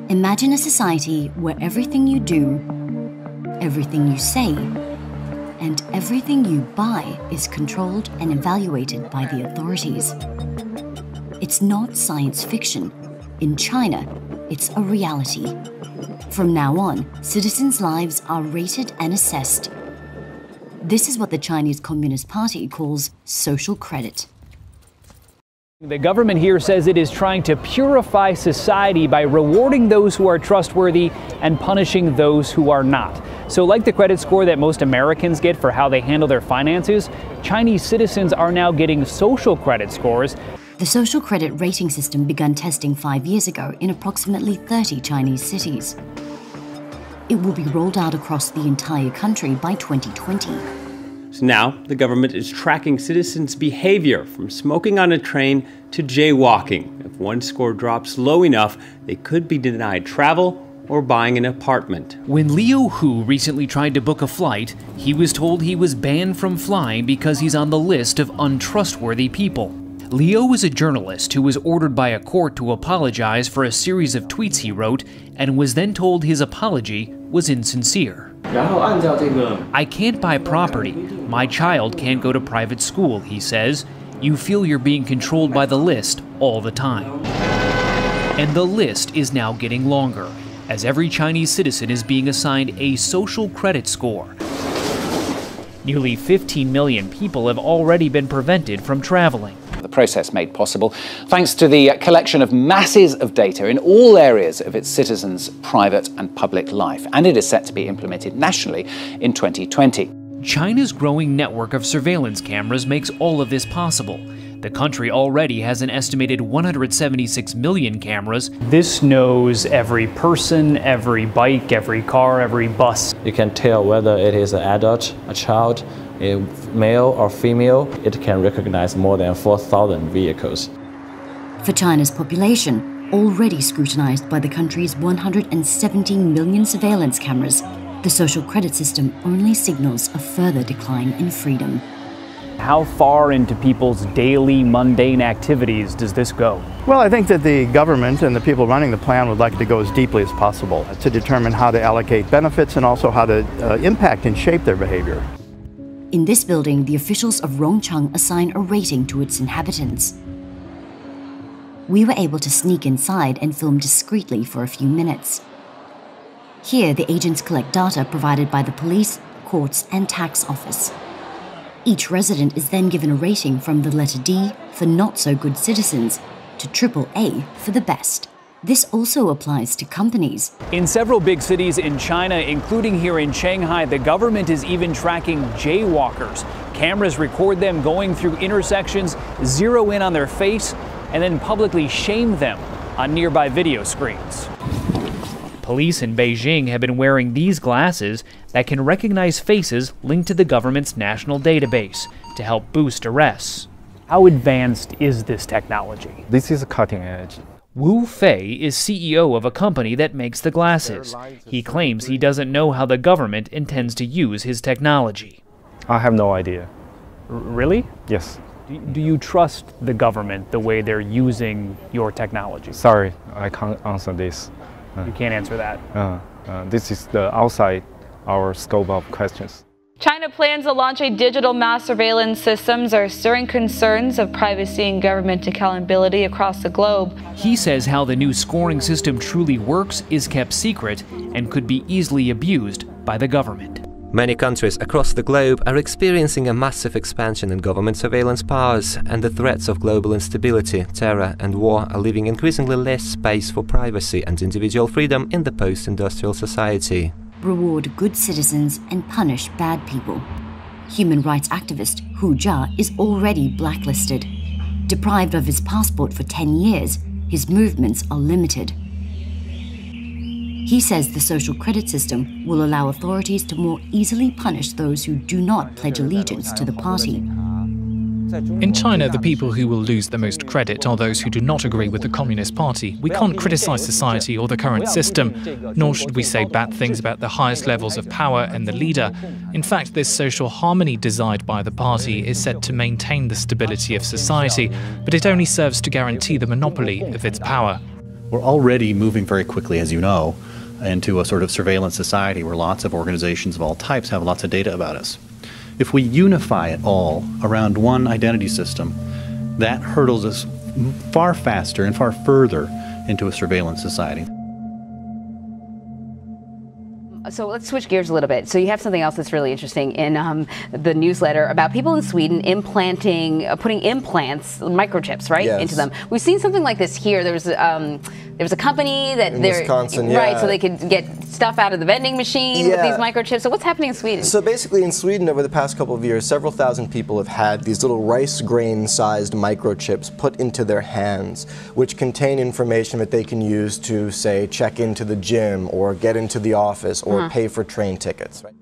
Imagine a society where everything you do, everything you say, and everything you buy is controlled and evaluated by the authorities. It's not science fiction. In China, it's a reality. From now on, citizens' lives are rated and assessed. This is what the Chinese Communist Party calls social credit. The government here says it is trying to purify society by rewarding those who are trustworthy and punishing those who are not. So like the credit score that most Americans get for how they handle their finances, Chinese citizens are now getting social credit scores. The social credit rating system began testing 5 years ago in approximately 30 Chinese cities. It will be rolled out across the entire country by 2020. So now, the government is tracking citizens' behavior from smoking on a train to jaywalking. If one score drops low enough, they could be denied travel or buying an apartment. When Liu Hu recently tried to book a flight, he was told he was banned from flying because he's on the list of untrustworthy people. Liu is a journalist who was ordered by a court to apologize for a series of tweets he wrote and was then told his apology was insincere. I can't buy property. My child can't go to private school, he says. You feel you're being controlled by the list all the time. And the list is now getting longer, as every Chinese citizen is being assigned a social credit score. Nearly 15 million people have already been prevented from traveling. The process made possible thanks to the collection of masses of data in all areas of its citizens' private and public life, and it is set to be implemented nationally in 2020. China's growing network of surveillance cameras makes all of this possible. The country already has an estimated 176 million cameras. This knows every person, every bike, every car, every bus. You can tell whether it is an adult, a child, a male or female. It can recognize more than 4,000 vehicles. For China's population, already scrutinized by the country's 117 million surveillance cameras, the social credit system only signals a further decline in freedom. How far into people's daily mundane activities does this go? Well, I think that the government and the people running the plan would like it to go as deeply as possible to determine how to allocate benefits and also how to impact and shape their behavior. In this building, the officials of Rongcheng assign a rating to its inhabitants. We were able to sneak inside and film discreetly for a few minutes. Here, the agents collect data provided by the police, courts, and tax office. Each resident is then given a rating from the letter D for not-so-good citizens to AAA for the best. This also applies to companies. In several big cities in China, including here in Shanghai, the government is even tracking jaywalkers. Cameras record them going through intersections, zero in on their face, and then publicly shame them on nearby video screens. Police in Beijing have been wearing these glasses that can recognize faces linked to the government's national database to help boost arrests. How advanced is this technology? This is cutting edge. Wu Fei is CEO of a company that makes the glasses. He claims he doesn't know how the government intends to use his technology. I have no idea. Really? Yes. Do you trust the government the way they're using your technology? Sorry, I can't answer this. You can't answer that. This is outside our scope of questions. China plans to launch a digital mass surveillance systems are stirring concerns of privacy and government accountability across the globe. He says how the new scoring system truly works is kept secret and could be easily abused by the government. Many countries across the globe are experiencing a massive expansion in government surveillance powers, and the threats of global instability, terror and war are leaving increasingly less space for privacy and individual freedom in the post-industrial society. Reward good citizens and punish bad people. Human rights activist Hu Jia is already blacklisted. Deprived of his passport for 10 years, his movements are limited. He says the social credit system will allow authorities to more easily punish those who do not pledge allegiance to the party. In China, the people who will lose the most credit are those who do not agree with the Communist Party. We can't criticize society or the current system, nor should we say bad things about the highest levels of power and the leader. In fact, this social harmony desired by the party is said to maintain the stability of society, but it only serves to guarantee the monopoly of its power. We're already moving very quickly, as you know, into a sort of surveillance society where lots of organizations of all types have lots of data about us. If we unify it all around one identity system, that hurdles us far faster and far further into a surveillance society. So let's switch gears a little bit. So you have something else that's really interesting in the newsletter about people in Sweden putting implants, microchips, right, yes. into them. We've seen something like this here. There was a company that in Wisconsin, right, so they could get stuff out of the vending machine with these microchips. So what's happening in Sweden? So basically in Sweden over the past couple of years, several thousand people have had these little rice grain-sized microchips put into their hands, which contain information that they can use to, say, check into the gym or get into the office or pay for train tickets. Right?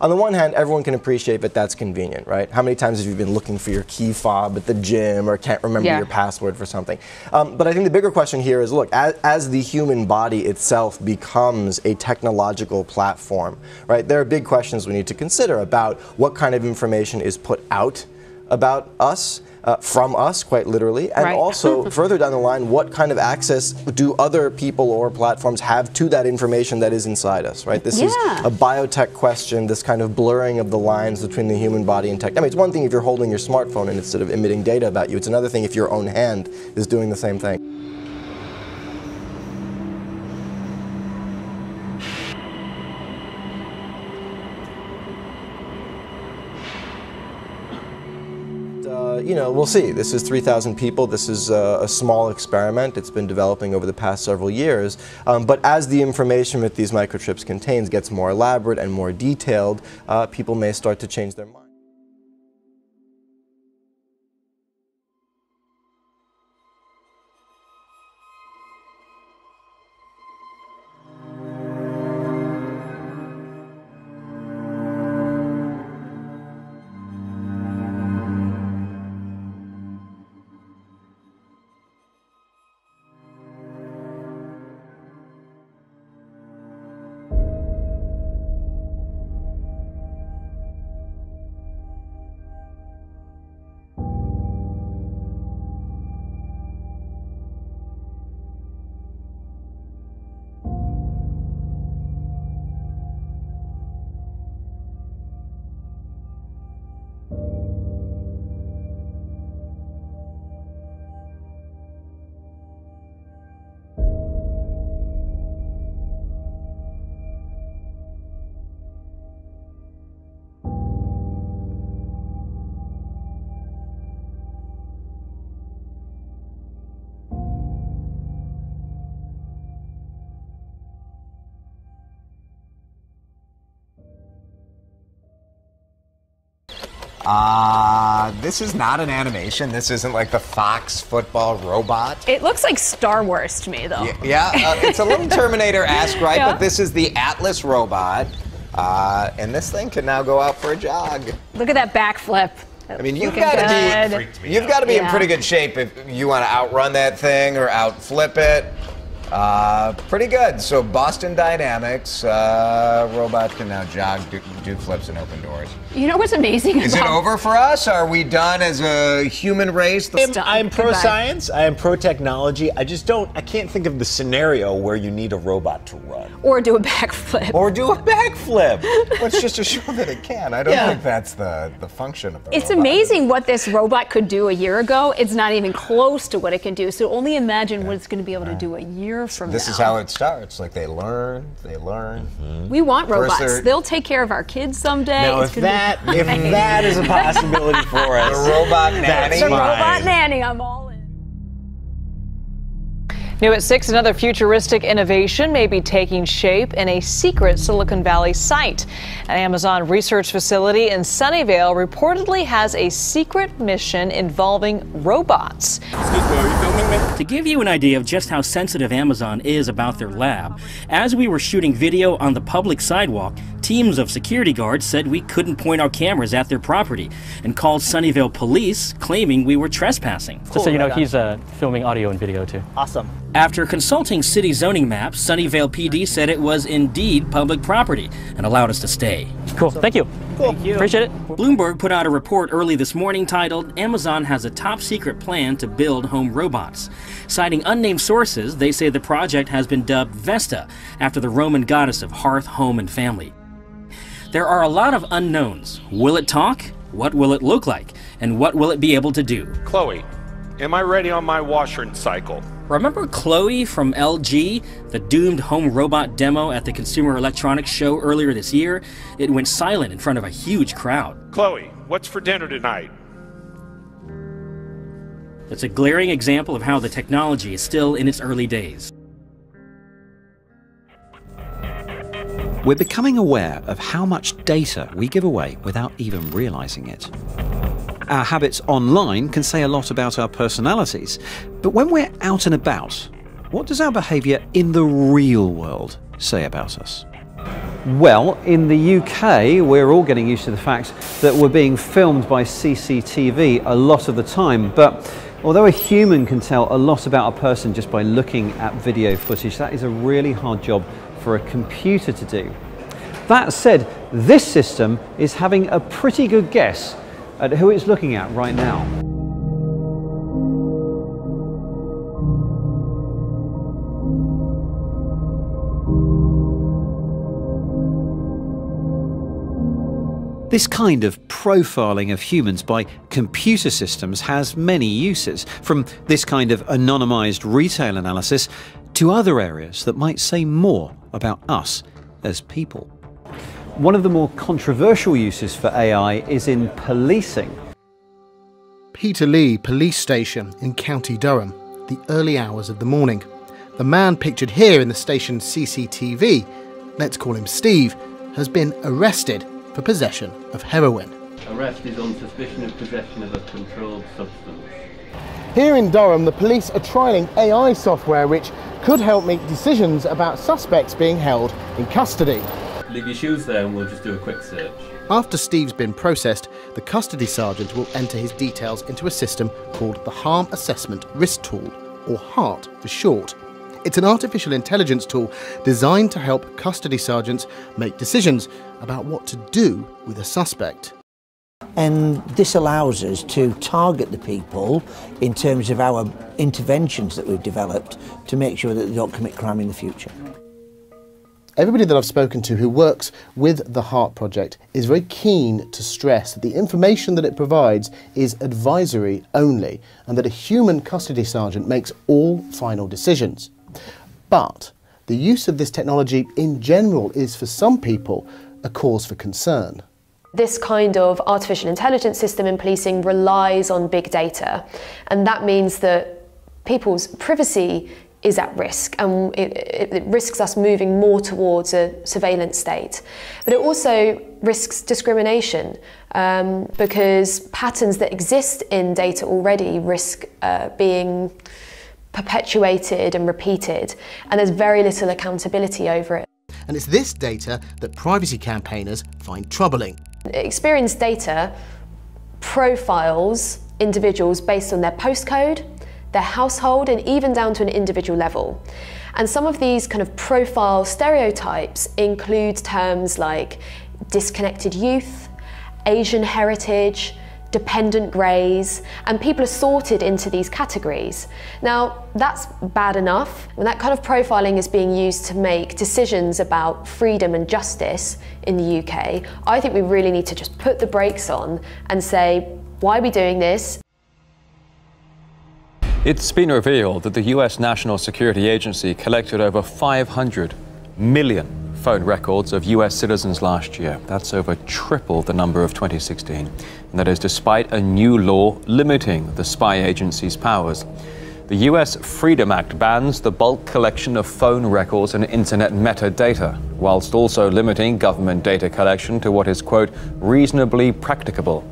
On the one hand, everyone can appreciate that that's convenient, right? How many times have you been looking for your key fob at the gym or can't remember your password for something? But I think the bigger question here is, look, as the human body itself becomes a technological platform, right, there are big questions we need to consider about what kind of information is put out about us, from us, quite literally, and also further down the line, what kind of access do other people or platforms have to that information that is inside us, right? This is a biotech question, this kind of blurring of the lines between the human body and tech. I mean, it's one thing if you're holding your smartphone and it's sort of emitting data about you. It's another thing if your own hand is doing the same thing. You know, we'll see. This is 3,000 people. This is a small experiment. It's been developing over the past several years. But as the information that these microchips contains gets more elaborate and more detailed, people may start to change their mind. This is not an animation. This isn't like the Fox football robot. It looks like Star Wars to me, though. Yeah, it's a little Terminator-esque, right? But this is the Atlas robot, and this thing can now go out for a jog. Look at that backflip. I mean, you've got to be in pretty good shape if you want to outrun that thing or outflip it. Pretty good. So Boston Dynamics robot can now jog, do flips, and open doors. You know what's amazing? Is it over for us? Are we done as a human race? I'm pro-science. I am pro-technology. I can't think of the scenario where you need a robot to run. Or do a backflip. Or do a backflip. Well, it's just to show that it can. I don't think that's the function of the robot. It's amazing what this robot could do a year ago. It's not even close to what it can do. So only imagine what it's going to be able to do a year from now. This is how it starts. Like they learn. We want robots. They'll take care of our kids someday. Now, if that is a possibility for us, the robot nanny. The robot nanny. I'm all in. New at 6, another futuristic innovation may be taking shape in a secret Silicon Valley site. An Amazon research facility in Sunnyvale reportedly has a secret mission involving robots. Excuse me, are you filming me? To give you an idea of just how sensitive Amazon is about their lab, as we were shooting video on the public sidewalk, teams of security guards said we couldn't point our cameras at their property and called Sunnyvale police claiming we were trespassing. Just so you know, he's filming audio and video too. Awesome. After consulting city zoning maps, Sunnyvale PD said it was indeed public property and allowed us to stay. Cool, thank you. Thank you. Appreciate it. Bloomberg put out a report early this morning titled, "Amazon has a top secret plan to build home robots." Citing unnamed sources, they say the project has been dubbed Vesta, after the Roman goddess of hearth, home, and family. There are a lot of unknowns. Will it talk? What will it look like? And what will it be able to do? Chloe, am I ready on my washer cycle? Remember Chloe from LG, the doomed home robot demo at the Consumer Electronics Show earlier this year? It went silent in front of a huge crowd. Chloe, what's for dinner tonight? It's a glaring example of how the technology is still in its early days. We're becoming aware of how much data we give away without even realizing it. Our habits online can say a lot about our personalities, but when we're out and about, what does our behaviour in the real world say about us? Well, in the UK, we're all getting used to the fact that we're being filmed by CCTV a lot of the time, but although a human can tell a lot about a person just by looking at video footage, that is a really hard job for a computer to do. That said, this system is having a pretty good guess at who it's looking at right now. This kind of profiling of humans by computer systems has many uses, from this kind of anonymized retail analysis to other areas that might say more about us as people. One of the more controversial uses for AI is in policing. Peterlee Police Station in County Durham, the early hours of the morning. The man pictured here in the station's CCTV, let's call him Steve, has been arrested for possession of heroin. Arrest is on suspicion of possession of a controlled substance. Here in Durham, the police are trialling AI software which could help make decisions about suspects being held in custody. Leave your shoes there and we'll just do a quick search. After Steve's been processed, the custody sergeant will enter his details into a system called the Harm Assessment Risk Tool, or HART for short. It's an artificial intelligence tool designed to help custody sergeants make decisions about what to do with a suspect. And this allows us to target the people in terms of our interventions that we've developed to make sure that they don't commit crime in the future. Everybody that I've spoken to who works with the HART project is very keen to stress that the information that it provides is advisory only and that a human custody sergeant makes all final decisions. But the use of this technology in general is for some people a cause for concern. This kind of artificial intelligence system in policing relies on big data, and that means that people's privacy is at risk, and it risks us moving more towards a surveillance state. But it also risks discrimination because patterns that exist in data already risk being perpetuated and repeated, and there's very little accountability over it. And it's this data that privacy campaigners find troubling. Experience data profiles individuals based on their postcode, their household, and even down to an individual level. And some of these kind of profile stereotypes include terms like disconnected youth, Asian heritage, dependent greys, and people are sorted into these categories. Now, that's bad enough. When that kind of profiling is being used to make decisions about freedom and justice in the UK, I think we really need to just put the brakes on and say, why are we doing this? It's been revealed that the US National Security Agency collected over 500 million phone records of US citizens last year. That's over triple the number of 2016. And that is despite a new law limiting the spy agency's powers. The US Freedom Act bans the bulk collection of phone records and internet metadata, whilst also limiting government data collection to what is, quote, reasonably practicable.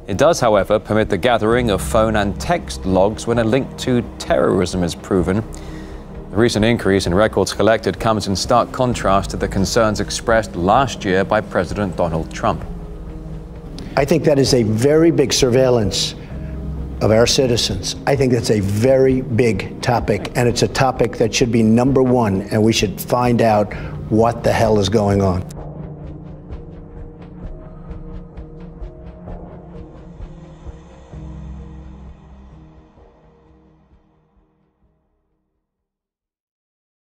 It does, however, permit the gathering of phone and text logs when a link to terrorism is proven. The recent increase in records collected comes in stark contrast to the concerns expressed last year by President Donald Trump. I think that is a very big surveillance of our citizens. I think that's a very big topic, and it's a topic that should be #1, and we should find out what the hell is going on.